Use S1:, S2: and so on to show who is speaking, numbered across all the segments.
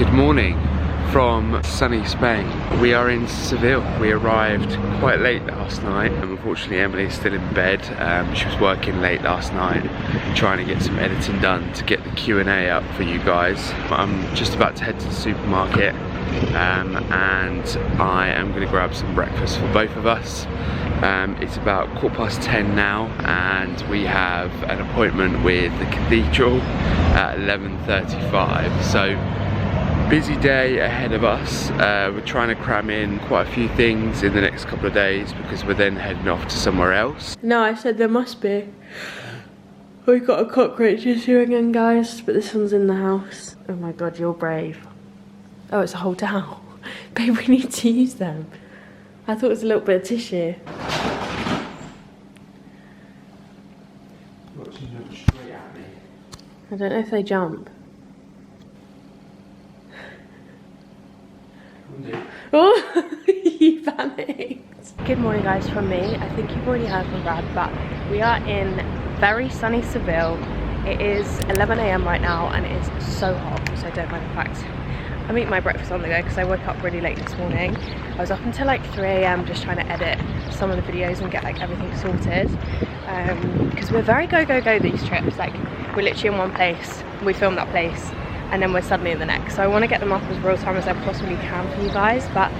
S1: Good morning from sunny Spain. We are in Seville. We arrived quite late last night, and unfortunately Emily's still in bed. She was working late last night trying to get some editing done to get the Q&A up for you guys. I'm just about to head to the supermarket and I am going to grab some breakfast for both of us. It's about 10:15 now and we have an appointment with the cathedral at 11:35. So busy day ahead of us. We're trying to cram in quite a few things in the next couple of days because we're then heading off to somewhere else.
S2: No, I said there must be. We've got a cockroach issue again, guys, but this one's in the house. Oh my god, you're brave. Oh, it's a whole towel. Babe, we need to use them. I thought it was a little bit of tissue.
S1: Straight at me.
S2: I don't know if they jump. Oh, you panicked. Good morning, guys, from me. I think you've already heard from Brad, but we are in very sunny Seville. It is 11 AM right now and it is so hot, so don't mind the fact I'm eating my breakfast on the go because I woke up really late this morning. I was up until like 3 AM just trying to edit some of the videos and get like everything sorted. Because we're very go these trips. Like, we're literally in one place, we film that place, and then we're suddenly in the next. So I want to get them up as real time as I possibly can for you guys. But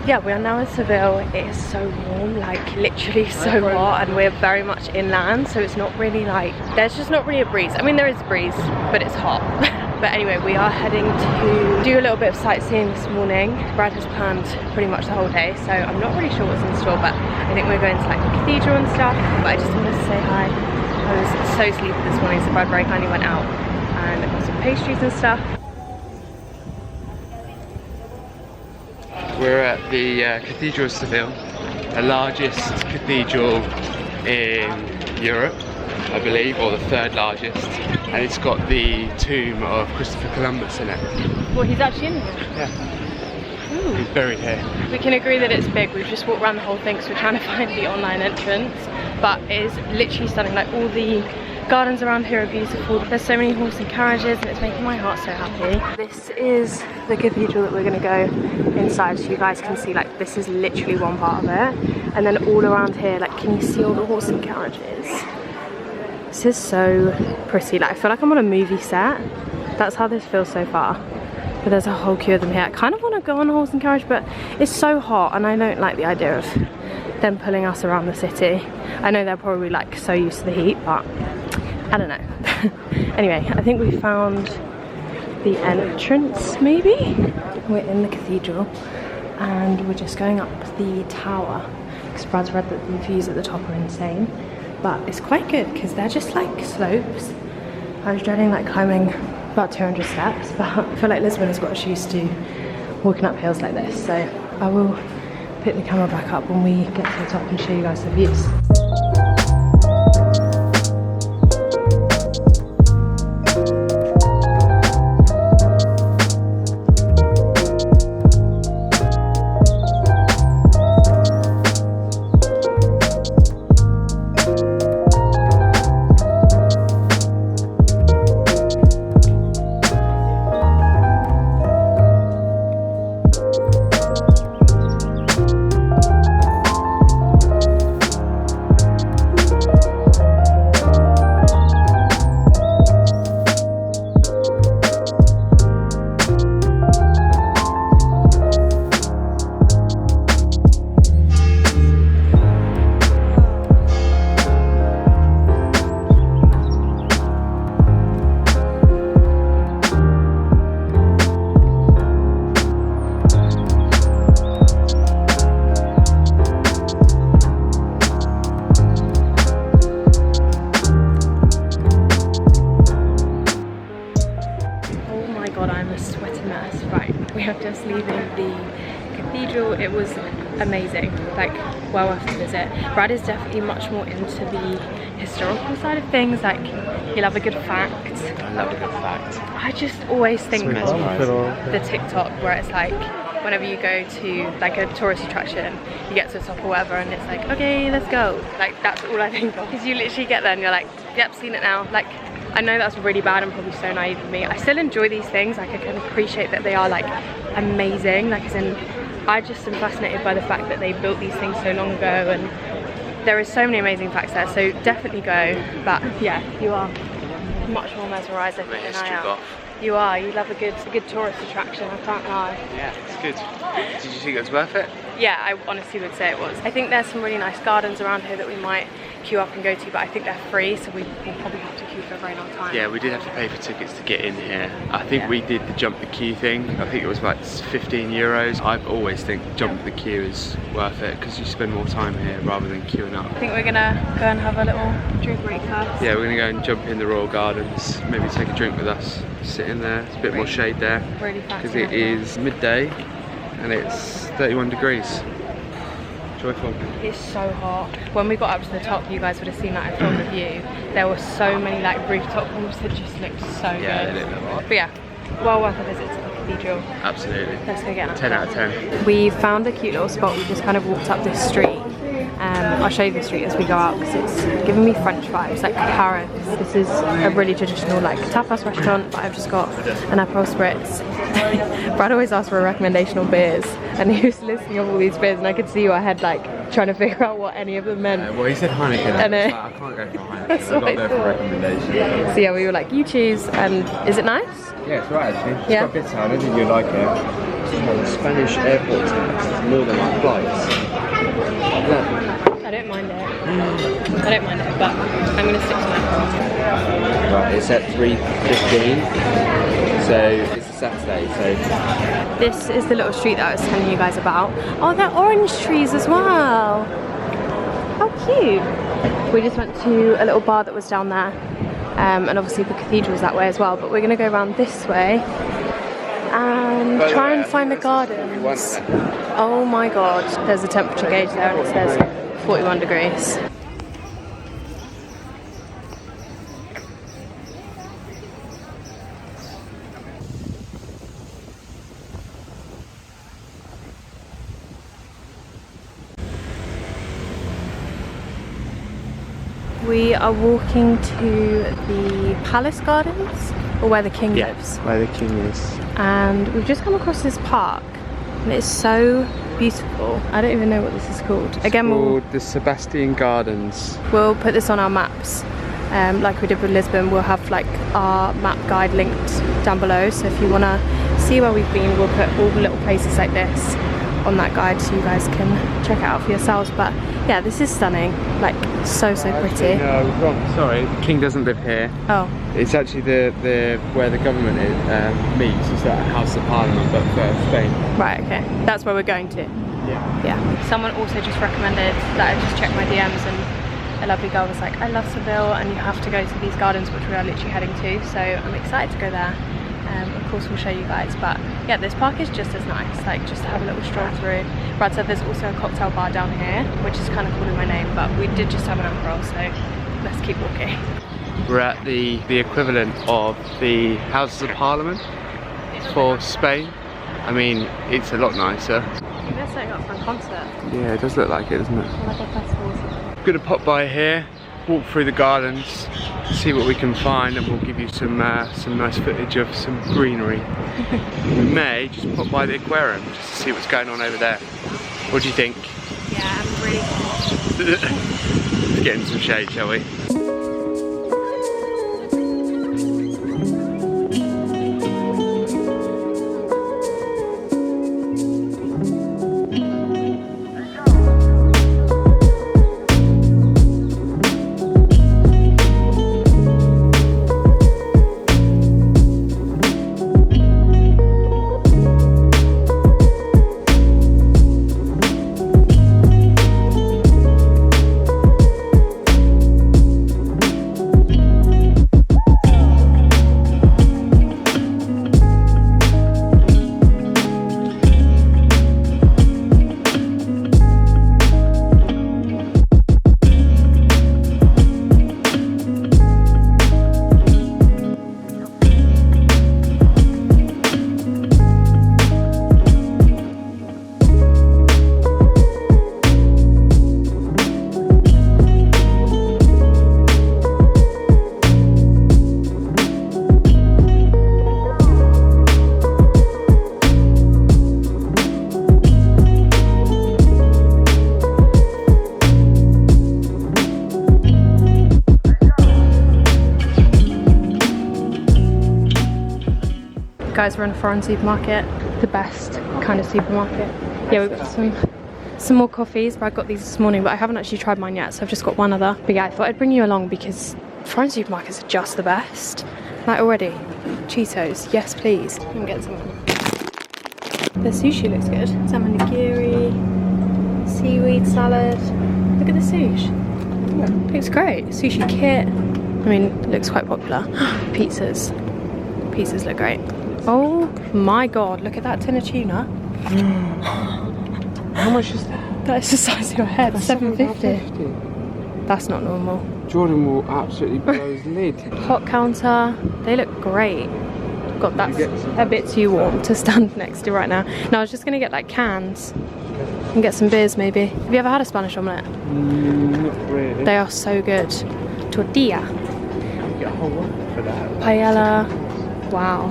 S2: yeah, we are now in Seville. It is so warm, like literally so hot, and we're very much inland, so it's not really like, there's just not really a breeze. I mean, there is a breeze, but it's hot. But anyway, we are heading to do a little bit of sightseeing this morning. Brad has planned pretty much the whole day, so I'm not really sure what's in store, but I think we're going to like the cathedral and stuff. But I just wanted to say hi. I was so sleepy this morning, so Brad very kindly went out and got some pastries and stuff.
S1: We're at the Cathedral of Seville, the largest cathedral in Europe, I believe, or the third largest, and it's got the tomb of Christopher Columbus in it.
S2: Well, he's actually in here.
S1: Yeah.
S2: Ooh.
S1: He's buried here.
S2: We can agree that it's big. We've just walked around the whole thing, so we're trying to find the online entrance, but it is literally stunning. Like, all the gardens around here are beautiful. There's so many horse and carriages and it's making my heart so happy. This is the cathedral that we're going to go inside, so you guys can see, like, this is literally one part of it. And then all around here, like, can you see all the horse and carriages? This is so pretty. Like, I feel like I'm on a movie set. That's how this feels so far. But there's a whole queue of them here. I kind of want to go on a horse and carriage, but it's so hot and I don't like the idea of them pulling us around the city. I know they're probably like so used to the heat, but I don't know. Anyway, I think we found the entrance, maybe? We're in the cathedral and we're just going up the tower because Brad's read that the views at the top are insane, but it's quite good because they're just like slopes. I was dreading like climbing about 200 steps, but I feel like Lisbon has got us used to walking up hills like this, so I will pick the camera back up when we get to the top and show you guys the views. Just leaving the cathedral. It was amazing, like well worth the visit. Brad is definitely much more into the historical side of things, like he'll have a good fact.
S1: I love a good fact.
S2: I just always think the TikTok where it's like whenever you go to like a tourist attraction, you get to the top or whatever and it's like, okay, let's go. Like that's all I think of, because you literally get there and you're like, yep, seen it now. Like I know that's really bad and probably so naive of me. I still enjoy these things. Like, I can appreciate that they are like amazing. Like, as in, I just am fascinated by the fact that they built these things so long ago, and there is so many amazing facts there. So definitely go. But yeah, you are much more mesmerised, I think, than I am. You are. You love a good tourist attraction. I can't lie.
S1: Yeah, it's good. Did you think it was worth it?
S2: Yeah, I honestly would say it was. I think there's some really nice gardens around here that we might queue up and go to, but I think they're free, so we will probably have to queue for a very long time.
S1: Yeah, we did have to pay for tickets to get in here. I think we did the jump the queue thing. I think it was like 15 euros. I always think jump the queue is worth it because you spend more time here rather than queuing up.
S2: I think we're gonna go and have a little drink break first.
S1: Yeah, we're gonna go and jump in the Royal Gardens, maybe take a drink with us, sit in there. It's a bit more shade there.
S2: Really fancy.
S1: Because it is midday and it's 31 degrees. Joyful.
S2: It's so hot. When we got up to the top, you guys would have seen that I filmed the view. There were so many like rooftop rooms that just looked so good.
S1: Yeah, they look hot.
S2: But yeah, well worth a visit to the cathedral.
S1: Absolutely.
S2: Let's go get
S1: 10 out of 10.
S2: We found a cute little spot. We just kind of walked up this street. I'll show you the street as we go out because it's giving me French vibes, like Paris. This is a really traditional like tapas restaurant, but I've just got an Aperol Spritz. Brad always asks for a recommendation on beers, and he was listing off all these beers, and I could see your head like trying to figure out what any of them meant.
S1: Well, he said Heineken, and I can't go for Heineken. So I got there for a recommendation.
S2: So yeah, we were like, you choose, and is it nice?
S1: Yeah, it's right actually. It's quite bitter. I don't think you'd like it. The Spanish airport tax is more than our flights.
S2: I don't mind it. I don't mind it, but I'm going to stick to my
S1: Right, it's at 3:15, so it's a Saturday, so...
S2: This is the little street that I was telling you guys about. Oh, they're orange trees as well. How cute. We just went to a little bar that was down there, and obviously the cathedral's that way as well, but we're going to go around this way and try and find the gardens. Oh my god, there's a temperature gauge there and it says 41 degrees. We are walking to the palace gardens, or where the king lives.
S1: Where the king is.
S2: And we've just come across this park, and it's so beautiful. I don't even know what this is called. Again,
S1: called the Sebastian Gardens.
S2: We'll put this on our maps, like we did with Lisbon. We'll have like our map guide linked down below, so if you want to see where we've been, we'll put all the little places like this on that guide so you guys can check it out for yourselves. But yeah, this is stunning, like so pretty.
S1: No, we're wrong. Sorry, the king doesn't live here.
S2: Oh.
S1: It's actually the where the government is, meets. It's at House of Parliament, but for Spain.
S2: Right, okay. That's where we're going to. Yeah. Someone also just recommended that I just check my DMs, and a lovely girl was like, I love Seville and you have to go to these gardens, which we are literally heading to, so I'm excited to go there. Of course we'll show you guys, but yeah, this park is just as nice, like just to have a little stroll through. Brad said there's also a cocktail bar down here, which is kind of calling my name, but we did just have an Aperol, so let's keep walking.
S1: We're at the equivalent of the Houses of Parliament for Spain. I mean, it's a lot nicer.
S2: They're setting up for a concert.
S1: Yeah, it does look like it, doesn't it?
S2: Like a festival or something.
S1: I'm gonna pop by here, walk through the gardens, see what we can find, and we'll give you some nice footage of some greenery. We may just pop by the aquarium just to see what's going on over there. What do you think?
S2: Yeah, I'm really hot.
S1: Let's get in some shade, shall we?
S2: Guys, we're in a foreign supermarket. The best kind of supermarket. Yeah, we've got some more coffees, but I got these this morning, but I haven't actually tried mine yet, so I've just got one other. But yeah, I thought I'd bring you along because foreign supermarkets are just the best. Like already. Cheetos, yes please. I'm getting some. The sushi looks good. Salmon nigiri, seaweed salad. Look at the sushi. Looks great. Sushi kit. I mean, it looks quite popular. Pizzas. Pizzas look great. Oh my god, look at that tin of tuna.
S1: How much is that?
S2: That is the size of your head.
S1: That's
S2: $7.50. That's not normal.
S1: Jordan will absolutely blow his lid.
S2: Hot counter. They look great. God, that's a bit too warm to stand next to right now. No, I was just gonna get like cans and get some beers maybe. Have you ever had a Spanish omelette?
S1: Not really.
S2: They are so good. Tortilla.
S1: You get a whole one for that.
S2: Paella. Wow.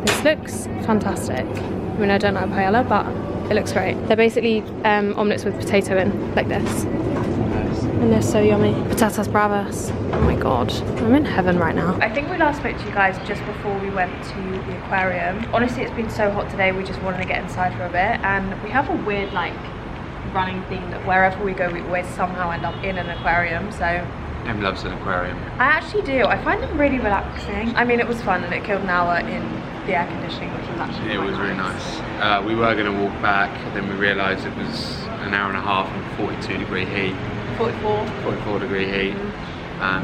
S2: This looks fantastic. I mean, I don't like paella, but it looks great. They're basically omelettes with potato in, like this. And they're so yummy. Patatas bravas. Oh my god. I'm in heaven right now. I think we last spoke to you guys just before we went to the aquarium. Honestly, it's been so hot today, we just wanted to get inside for a bit. And we have a weird, like, running theme that wherever we go, we always somehow end up in an aquarium, so...
S1: Em loves an aquarium.
S2: I actually do. I find them really relaxing. I mean, it was fun and it killed an hour in the air conditioning, which was actually
S1: It was really nice. We were going to walk back, then we realised it was an hour and a half and 42 degree heat. 44 degree heat.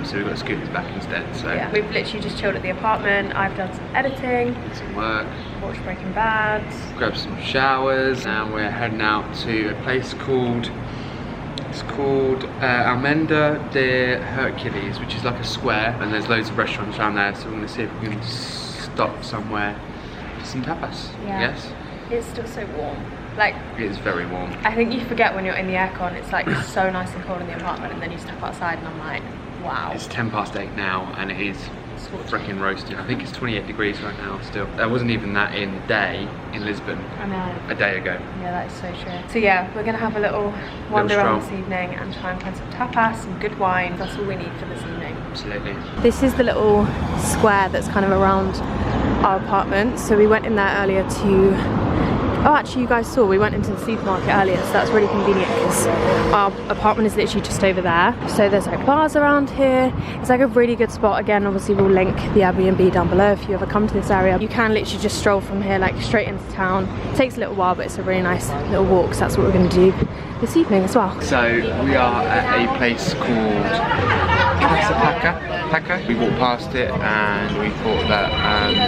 S1: So we got scooters back instead. So
S2: yeah, we've literally just chilled at the apartment. I've done some editing,
S1: some work,
S2: watched Breaking Bad,
S1: grabbed some showers. Now we're heading out to a place called Almenda de Hercules, which is like a square, and there's loads of restaurants around there. So we're going to see if we can stop somewhere for some tapas.
S2: Yeah.
S1: Yes.
S2: It's still so warm. Like,
S1: it is very warm.
S2: I think you forget when you're in the aircon, it's like so nice and cold in the apartment, and then you step outside and I'm like, wow.
S1: It's 8:10 now and it is freaking roasting. I think it's 28 degrees right now still. There wasn't even that in the day in Lisbon.
S2: I know.
S1: A day ago.
S2: Yeah, that is so true. So yeah, we're gonna have a little wander around this evening and try and find some tapas, some good wine. That's all we need for this evening.
S1: Absolutely.
S2: This is the little square that's kind of around our apartment. So we went in there earlier to... Oh, actually, you guys saw we went into the supermarket earlier, so that's really convenient because our apartment is literally just over there. So there's like bars around here. It's like a really good spot. Again, obviously we'll link the Airbnb down below if you ever come to this area. You can literally just stroll from here like straight into town. It takes a little while, but it's a really nice little walk, so that's what we're going to do this evening as well.
S1: So we are at a place called Casa Paca. We walked past it and we thought that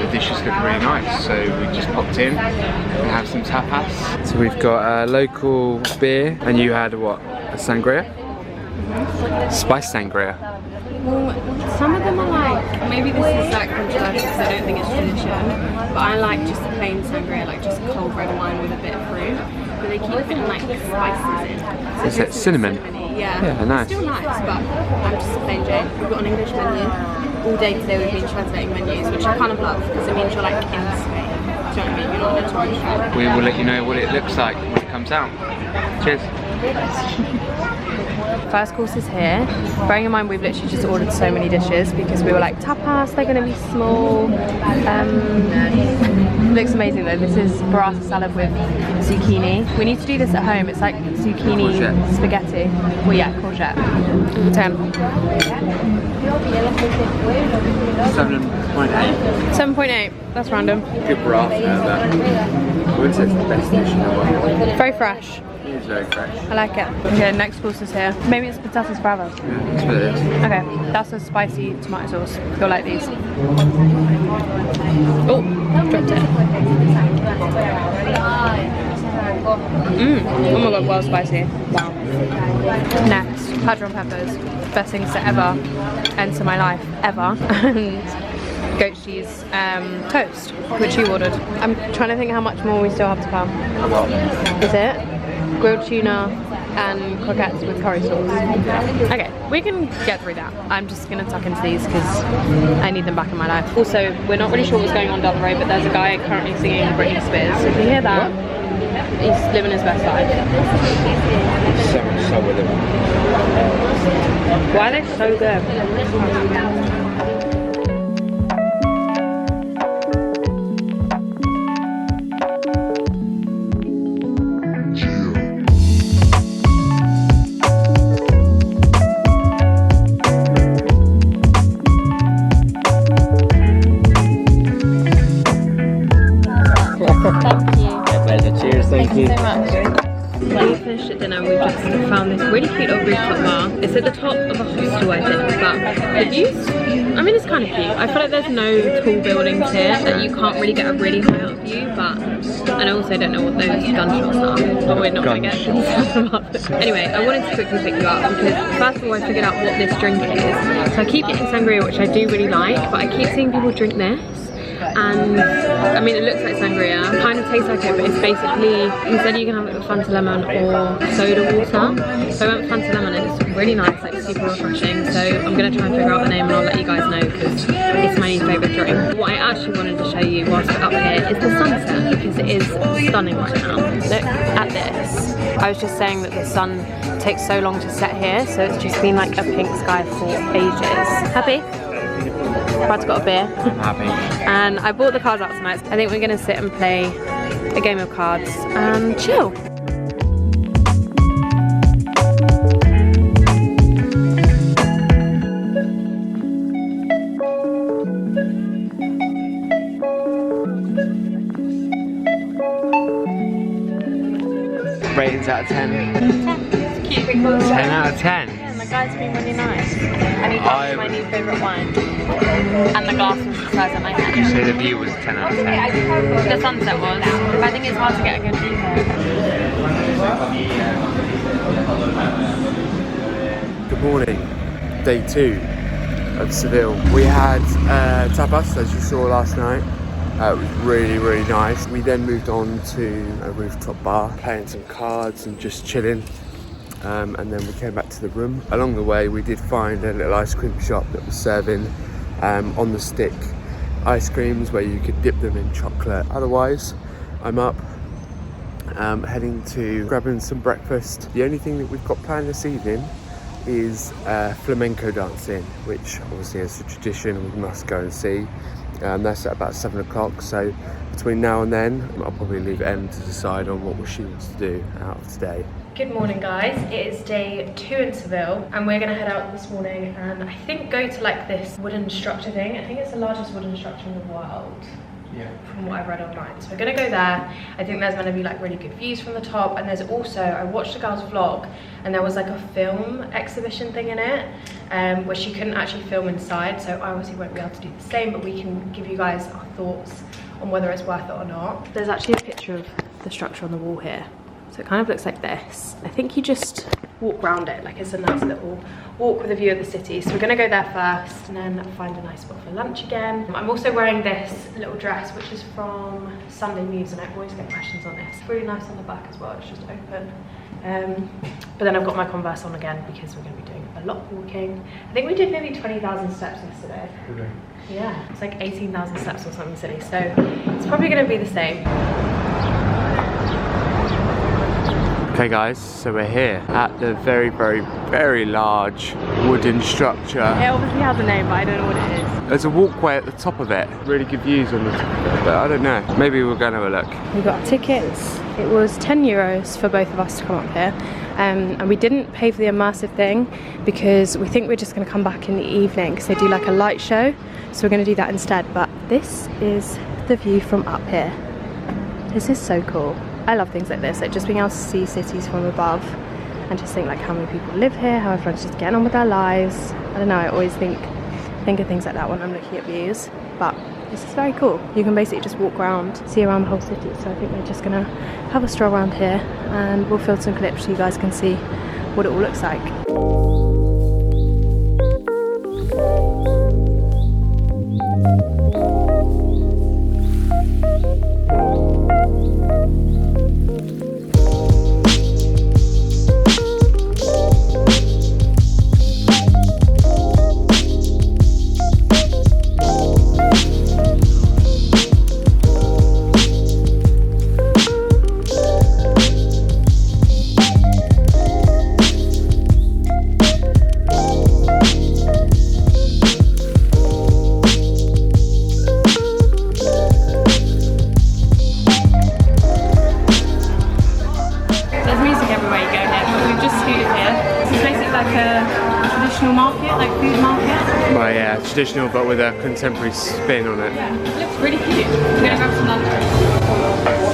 S1: the dishes looked really nice, so we just popped in and have some tapas. So we've got a local beer, and you had what? A sangria? Spice sangria.
S2: Well, some of them are like, maybe this is like controversial because I don't think it's tradition, but I like just a plain sangria, like just cold red wine with a bit of fruit, but they keep putting like spices in. So
S1: Is it cinnamon?
S2: Yeah,
S1: nice.
S2: Still nice, but I'm just a plain Jane. We've got an English menu. All day today we've been translating menus, which I kind of love because it means you're like in Spain. Do you know what I mean? You're not in a tourist trap.
S1: We will let you know what it looks like when it comes out. Cheers.
S2: First course is here. Bearing in mind we've literally just ordered so many dishes because we were like, tapas, they're going to be small. Looks amazing though. This is burrata salad with zucchini. We need to do this at home. It's like zucchini
S1: Courgette.
S2: spaghetti. Well, yeah, courgette. 10.
S1: 7.8.
S2: 7.8. That's random.
S1: Good burrata, but I wouldn't say it's the best dish in the world.
S2: Very fresh.
S1: It is very fresh.
S2: I like it. Okay, next course is here. Maybe it's patatas bravas.
S1: Yeah, that's what it is.
S2: Okay, that's a spicy tomato sauce. You'll like these. Oh, dropped it. Oh my god, well spicy. Wow. Next, padron peppers. Best things to ever enter my life, ever. And goat cheese toast, which you ordered. I'm trying to think how much more we still have to come. Is it? Grilled tuna and croquettes with curry sauce. Okay, we can get through that. I'm just gonna tuck into these because I need them back in my life. Also, we're not really sure what's going on down the road, but there's a guy currently singing Britney Spears. So if you hear that, he's living his best life.
S1: So with him.
S2: Why are they so good? Thank you.
S3: My pleasure. Cheers. Thank you.
S2: So much. We finished at dinner and we've just found this really cute little rooftop bar. It's at the top of a hostel, I think, but the views, I mean, it's kind of cute. I feel like there's no tall buildings here that you can't really get a really high up view, but, and I also don't know what those gunshots are, but we're not going to get concerned about them. Anyway, I wanted to quickly pick you up because first of all I figured out what this drink is. So I keep getting sangria, which I do really like, but I keep seeing people drink this. And I mean, it looks like sangria, kind of tastes like it, but it's basically, he said you can have it with Fanta lemon or soda water. So I went with Fanta lemon and it's really nice, like super refreshing. So I'm going to try and figure out the name and I'll let you guys know because it's my new favourite drink. What I actually wanted to show you whilst we're up here is the sunset because it is stunning right now. Look at this. I was just saying that the sun takes so long to set here, so it's just been like a pink sky for ages. Happy? Brad's got a beer.
S1: I'm happy.
S2: And I bought the cards out tonight. I think we're gonna sit and play a game of cards and chill.
S1: Ratings out of 10?
S2: 10. It's cute.
S1: 10 out of 10?
S2: Yeah, and the guy's been really nice. And he got me my new favourite wine. And the glass was the size of my hand.
S1: You say the view was 10 out of 10?
S2: The sunset was. But I think it's hard to get a good view here.
S1: Good morning. Day 2 of Seville. We had tapas, as you saw last night. It was really, really nice. We then moved on to a rooftop bar, playing some cards and just chilling. And then we came back to the room. Along the way, we did find a little ice cream shop that was serving on the stick ice creams where you could dip them in chocolate. Otherwise, I'm up, heading to grabbing some breakfast. The only thing that we've got planned this evening is flamenco dancing, which obviously is a tradition we must go and see. That's at about 7 o'clock, so between now and then I'll probably leave Em to decide on what she wants to do out of today.
S2: Good morning guys, it is day 2 in Seville and we're going to head out this morning and I think go to like this wooden structure thing. I think it's the largest wooden structure in the world. Yeah. From what I've read online. So we're gonna go there. I think there's gonna be like really good views from the top, and there's also, I watched the girl's vlog and there was like a film exhibition thing in it where she couldn't actually film inside, so I obviously won't be able to do the same, but we can give you guys our thoughts on whether it's worth it or not. There's actually a picture of the structure on the wall here. So it kind of looks like this. I think you just walk around it, like it's a nice little walk with a view of the city. So we're gonna go there first and then find a nice spot for lunch again. I'm also wearing this little dress, which is from Sunday Muse, and I always get questions on this. It's really nice on the back as well, it's just open. But then I've got my Converse on again because we're gonna be doing a lot of walking. I think we did maybe 20,000 steps yesterday.
S1: Okay.
S2: Yeah, it's like 18,000 steps or something silly. So it's probably gonna be the same.
S1: Okay guys, so we're here at the very, very, very large wooden structure.
S2: It obviously has a name, but I don't know what it is.
S1: There's a walkway at the top of it. Really good views on the top of it, but I don't know. Maybe we'll go and have a look.
S2: We got our tickets. It was €10 for both of us to come up here. And we didn't pay for the immersive thing because we think we're just gonna come back in the evening because they do like a light show. So we're gonna do that instead. But this is the view from up here. This is so cool. I love things like this, like just being able to see cities from above and just think like how many people live here, how everyone's just getting on with their lives. I don't know, I always think of things like that when I'm looking at views, but this is very cool. You can basically just walk around, see around the whole city. So I think we're just gonna have a stroll around here and we'll film some clips so you guys can see what it all looks like.
S1: Traditional, but with a contemporary spin on it.
S2: Yeah, it looks really cute. We're gonna grab some lunch.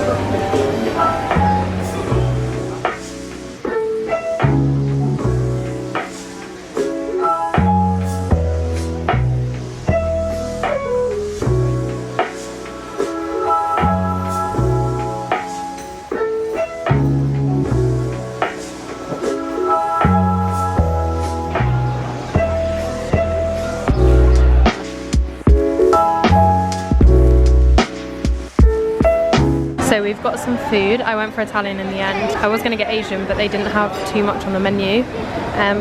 S2: we've got some food. I went for Italian in the end. I was going to get Asian, but they didn't have too much on the menu.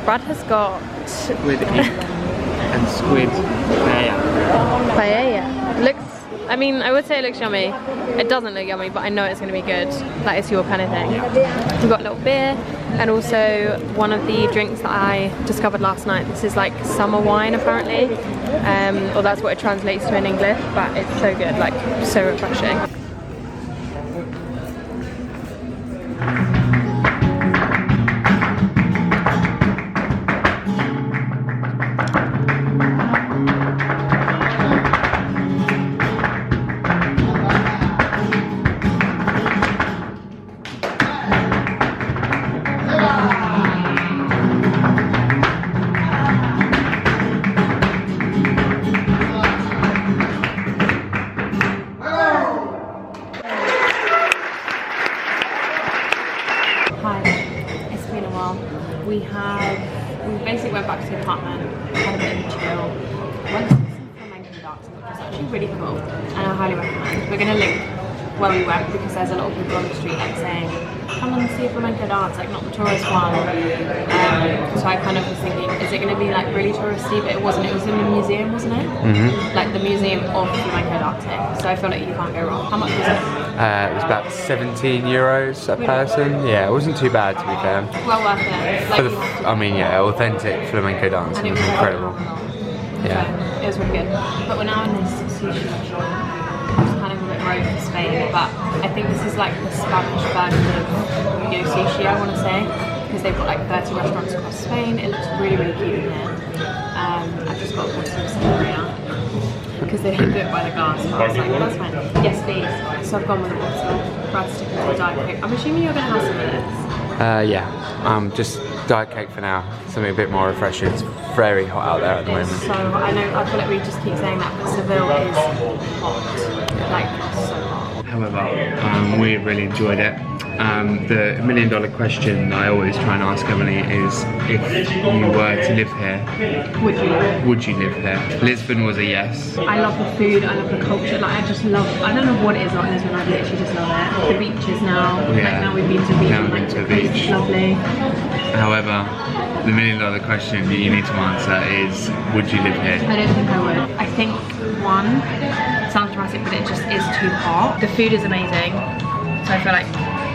S2: Brad has got
S1: squid and squid paella.
S2: Paella. Looks, I mean, I would say it looks yummy. It doesn't look yummy, but I know it's going to be good. Like, it's your kind of thing. We've got a little beer, and also one of the drinks that I discovered last night. This is like summer wine, apparently. Or that's what it translates to in English, but it's so good, like so refreshing. We basically went back to the apartment, had a bit of a chill, went to some Flamenco dancing, which was actually really cool, and I highly recommend. We're going to link where we went because there's a lot of people on the street like saying, come and see a flamenco dance, like not the tourist one. So I kind of was thinking, is it going to be like really touristy? But it wasn't. It was in the museum, wasn't it? Mm-hmm. Like the museum of flamenco dancing. So I feel like you can't go wrong. How much was it?
S1: It was about €17 a person. Yeah, it wasn't too bad, to be fair.
S2: Well worth it. Like,
S1: I mean, yeah, authentic flamenco dancing.
S2: And it was
S1: incredible.
S2: Yeah, so it was really good. But we're now in this sushi restaurant. It's kind of a bit rogue for Spain, but I think this is like the Spanish version of sushi, I want to say, because they've got like 30 restaurants across Spain. It looks really, really cute in here. I just got some sangria because they don't do it by the glass. But I was like, well, that's fine. Yes, please. So I've gone with a bottle. Brad's sticking to Diet Coke. I'm assuming you're going to have some of this.
S1: Yeah, just Diet Coke for now. Something a bit more refreshing. It's very hot out there at the moment.
S2: It's so hot. I know, I feel like we just keep saying that, but Seville is hot. Like, so hot.
S1: However, we really enjoyed it. The $1 million question I always try and ask Emily is, if you were to live here, would you live here? Lisbon was a yes.
S2: I love the food, I love the culture, like I just love, I don't know what it is about Lisbon, I literally just love it. The beaches now, like now we've been to the beach,
S1: now we've been to the beach.
S2: It's lovely.
S1: However, the $1 million question that you need to answer is, would you live here?
S2: I don't think I would. I think, one, it sounds dramatic, but it just is too hot. The food is amazing, so I feel like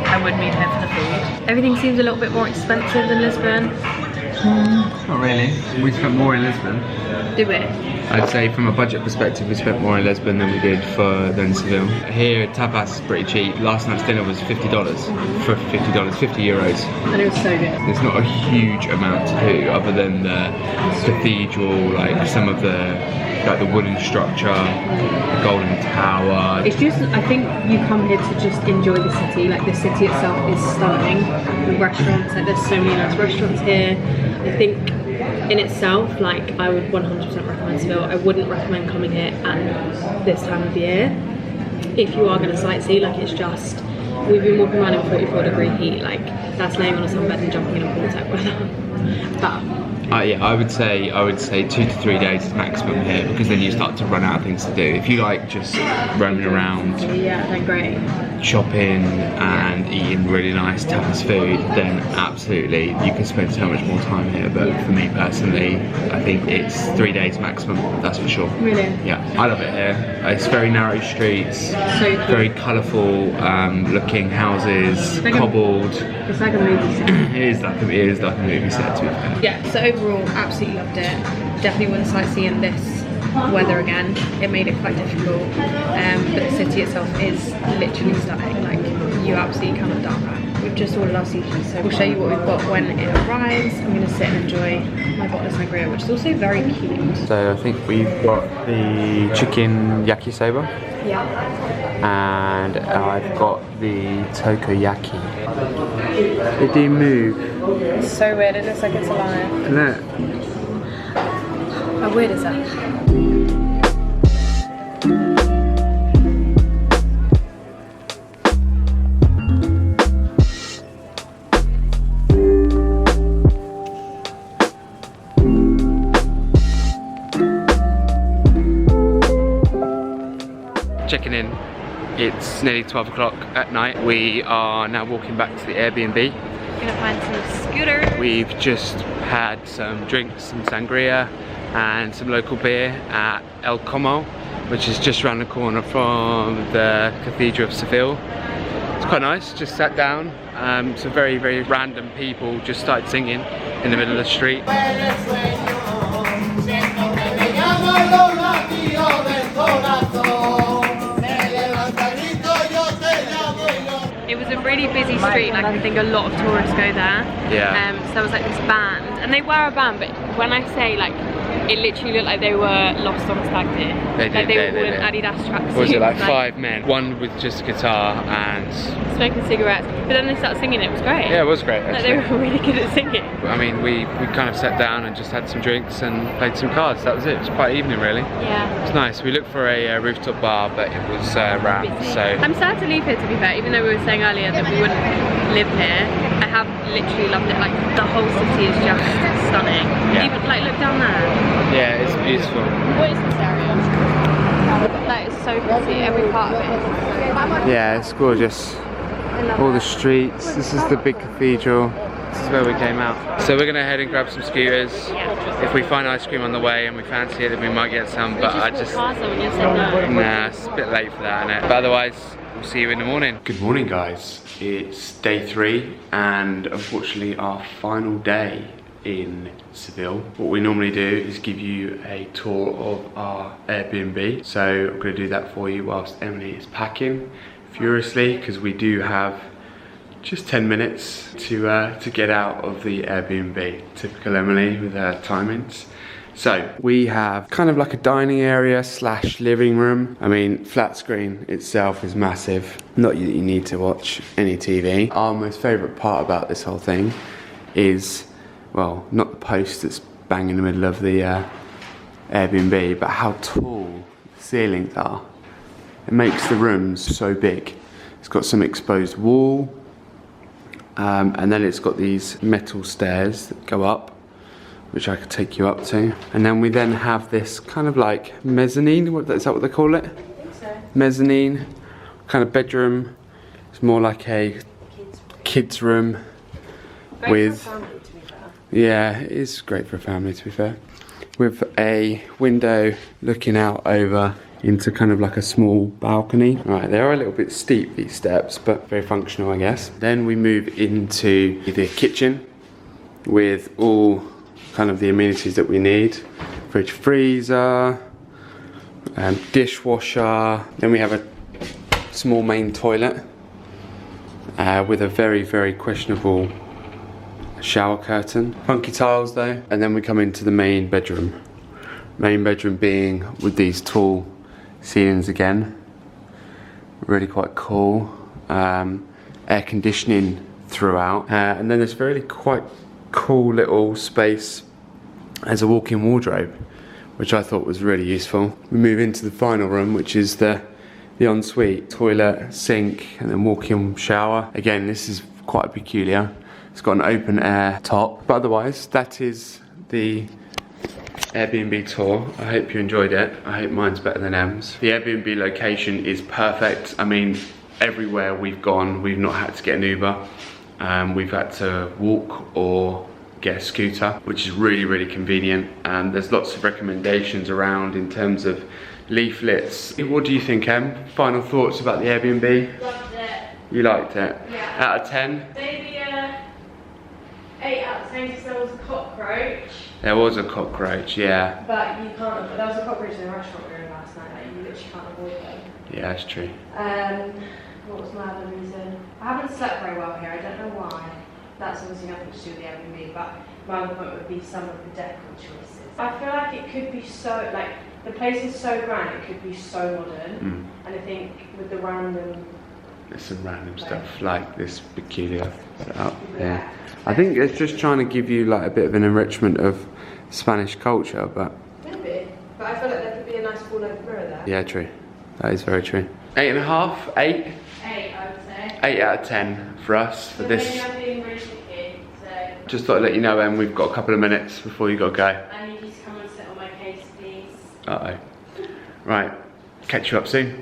S2: I would move here for the food. Everything seems a little bit more expensive than Lisbon.
S1: Not really. We spent more in Lisbon.
S2: Did we?
S1: I'd say from a budget perspective, we spent more in Lisbon than we did than Seville. Here, Tapas is pretty cheap. Last night's dinner was $50. For €50, €50.
S2: And it was so good.
S1: There's not a huge amount to do other than the cathedral, like some of the wooden structure, the golden tower.
S2: It's just, I think you come here to just enjoy the city. Like the city itself is stunning. The restaurants, like there's so many nice restaurants here. I think in itself, like I would 100% recommend Seville. I wouldn't recommend coming here at this time of year. If you are going to sightsee, like it's just, we've been walking around in 44-degree heat, like that's laying on a sunbed and jumping in a pool type weather. But
S1: yeah, I would say 2 to 3 days maximum here, because then you start to run out of things to do. If you like just roaming around,
S2: yeah, they're great,
S1: shopping and eating really nice tapas food, then absolutely you can spend so much more time here. But for me personally, I think it's 3 days maximum, that's for sure.
S2: Really?
S1: Yeah, I love it here. It's very narrow streets,
S2: so
S1: very colourful looking houses,
S2: like
S1: cobbled.
S2: It's like a movie set.
S1: It is like a movie set, to be fair.
S2: Yeah, so overall, absolutely loved it. Definitely wouldn't sightsee in this weather again. It made it quite difficult. But the city itself is literally stunning. Like, you absolutely cannot doubt that. We've just ordered our sushi, so we'll show you what we've got when it arrives. I'm going to sit and enjoy my bottle of sangria, which is also very cute.
S1: So I think we've got the chicken yakisoba.
S2: Yeah.
S1: And I've got the takoyaki. They do move.
S2: It's so weird, it looks like it's alive.
S1: Isn't it?
S2: How weird is that?
S1: Checking in It's nearly 12 o'clock at night. We are now walking back to the Airbnb.
S2: We're gonna find some scooters.
S1: We've just had some drinks, some sangria and some local beer at El Como, which is just around the corner from the Cathedral of Seville. It's quite nice, just sat down. Some very, very random people just started singing in the middle of the street.
S2: It was a really busy street, like I think a lot of tourists go there.
S1: Yeah.
S2: So there was like this band, and they were a band, but when I say like, it literally looked like they were lost on a stag do.
S1: They did,
S2: like they were all in
S1: did.
S2: Adidas tracksuits.
S1: Was it like 5 men? One with just a guitar and...
S2: smoking cigarettes, but then they started singing, it was great.
S1: Yeah, it was great actually.
S2: Like, they were really good at singing.
S1: I mean, we kind of sat down and just had some drinks and played some cards. That was it. It was quite evening really.
S2: Yeah.
S1: It was nice. We looked for a rooftop bar, but it was rammed,
S2: Busy.
S1: so...
S2: I'm sad to leave here, to be fair, even though we were saying earlier that we wouldn't live here. I have literally loved it. Like, the whole city is just stunning.
S1: Yeah.
S2: Even, like, look down there.
S1: Yeah, it's beautiful.
S2: What is this area? That is so pretty, every part of it.
S1: Yeah, it's gorgeous. All the streets. This is the big cathedral. This is where we came out. So we're gonna head and grab some scooters. If we find ice cream on the way and we fancy it, then we might get some. But I just nah, it's a bit late for that, isn't it? But otherwise, we'll see you in the morning. Good morning, guys. It's day 3 and unfortunately our final day in Seville. What we normally do is give you a tour of our Airbnb. So I'm gonna do that for you whilst Emily is packing furiously, because we do have just 10 minutes to get out of the Airbnb. Typical Emily with her timings. So we have kind of like a dining area slash living room. I mean, flat screen itself is massive. Not that you need to watch any TV. Our most favorite part about this whole thing is, well, not the post that's bang in the middle of the Airbnb, but how tall the ceilings are. It makes the rooms so big. It's got some exposed wall, and then it's got these metal stairs that go up, which I could take you up to. And then we then have this kind of like mezzanine, is that what they call it? I think so. Mezzanine, kind of bedroom. It's more like a kid's room. With, yeah, it is great for a family, to be fair. With a window looking out over into kind of like a small balcony. Right, they are a little bit steep, these steps, but very functional, I guess. Then we move into the kitchen with all kind of the amenities that we need. Fridge, freezer, dishwasher. Then we have a small main toilet with a very, very questionable shower curtain. Funky tiles though. And then we come into the main bedroom. Main bedroom being with these tall ceilings again. Really quite cool. Air conditioning throughout. And then there's very quite cool little space as a walk-in wardrobe, which I thought was really useful. We move into the final room, which is the ensuite. Toilet, sink, and then walk-in shower. Again, this is quite peculiar. It's got an open air top, but otherwise that is the Airbnb tour. I hope you enjoyed it. I hope mine's better than Em's. The Airbnb location is perfect. I mean, everywhere we've gone, we've not had to get an Uber. We've had to walk or get a scooter, which is really, really convenient. There's lots of recommendations around in terms of leaflets. What do you think, Em? Final thoughts about the Airbnb?
S2: Loved it.
S1: You liked it?
S2: Yeah.
S1: Out of 10?
S2: Maybe 8 out of 10 because there was a cockroach.
S1: There was a cockroach, yeah.
S2: But you can't, there was a cockroach in the restaurant we were in last night, like you literally can't avoid them.
S1: Yeah, that's true.
S2: What was my other reason? I haven't slept very well here, I don't know why. That's obviously nothing to do with the Airbnb, but my other point would be some of the decor choices. I feel like it could be so, like, the place is so grand, it could be so modern. And I think with the random...
S1: There's some random stuff, like this peculiar setup here. I think it's just trying to give you like a bit of an enrichment of Spanish culture, but...
S2: Maybe, but I feel like there could be a nice full-length mirror there.
S1: Yeah, true. That is very true. 8.5? 8?
S2: 8, I would say.
S1: 8 out of 10 for us, for this.
S2: I'm being really picky, so...
S1: Just thought I'd let you know, Em, we've got a couple of minutes before you got to go.
S2: I need you to come and sit on my case, please.
S1: Uh-oh. Right, catch you up soon.